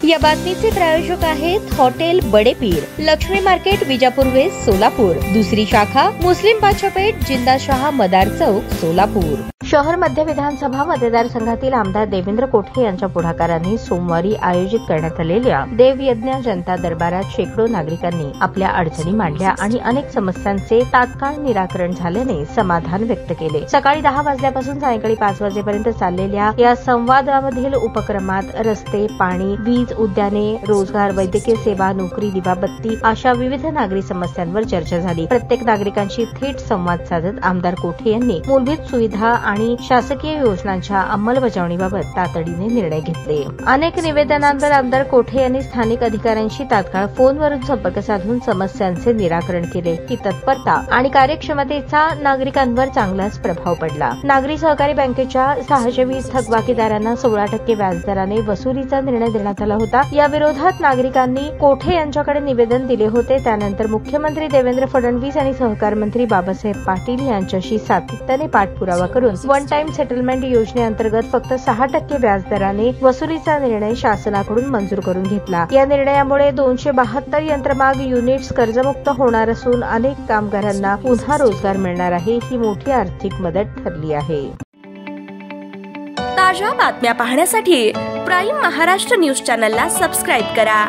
या बातमीचे प्रायोजक आहेत hotel Badepeer, Lakshmi market, Vijapur west, Solapur. दुसरी शाखा मुस्लिम बादशाहपेठ, जिंदाशहा मदार चौक, सोलापूर। शहर मध्य विधानसभा मतदारसंघातील आमदार देवेंद्र कोठे यांच्या पुढाकाराने सोमवारी आयोजित करण्यात आलेल्या देवयज्ञ जनता दरबारात शेकडो नागरिकांनी आपल्या अडचणी मांडल्या आणि अनेक समस्यांचे तात्काळ निराकरण झाल्याने समाधान व्यक्त केले। सकाळी 10 वाजल्यापासून सायंकाळी 5 वाजेपर्यंत चाललेल्या या संवादामधील उपक्रमात रस्ते, पाणी, वीज, उद्याने, रोजगार, वैद्यकीय सेवा, नोकरी, दिवाबत्ती अशा विविध नागरी समस्यांवर चर्चा झाली। प्रत्येक नागरिकांशी थेट संवाद साधत आमदार कोठे यांनी मूलभूत सुविधा आणि शासकीय योजनांच्या अंमलबजावणीबाबत तातडीने निर्णय घेतले। अनेक निवेदनांवर आमदार कोठे यांनी स्थानिक अधिकाऱ्यांशी तात्काळ फोनवरून संपर्क साधून समस्यांचे निराकरण केले। ही तत्परता आणि कार्यक्षमतेचा नागरिकांवर चांगलाच प्रभाव पडला। नागरी सहकारी बँकेच्या 620 थकबाकीदारांना 16% व्याजदराने वसुलीचा निर्णय देण्यात आला होता। या विरोधात नागरिकांनी कोठे यांच्याकडे निवेदन दिले होते। त्यानंतर मुख्यमंत्री देवेंद्र फडणवीस आणि सहकार मंत्री बाबासाहेब पाटील यांच्याशी सातत्याने पाठपुरावा करून वन टाइम सेटलमेंट योजनेअंतर्गत फक्त 6% व्याजदराने वसुलीचा निर्णय शासनाकडून मंजूर करून घेतला। या निर्णयामुळे 272 यंत्रमाग युनिट्स कर्जमुक्त होणार असून अनेक कामगारांना पुन्हा रोजगार मिळणार आहे। ही मोठी आर्थिक मदत ठरली आहे। ताज्या बातम्या पाहण्यासाठी प्राईम महाराष्ट्र न्यूज चॅनलला सबस्क्राईब करा।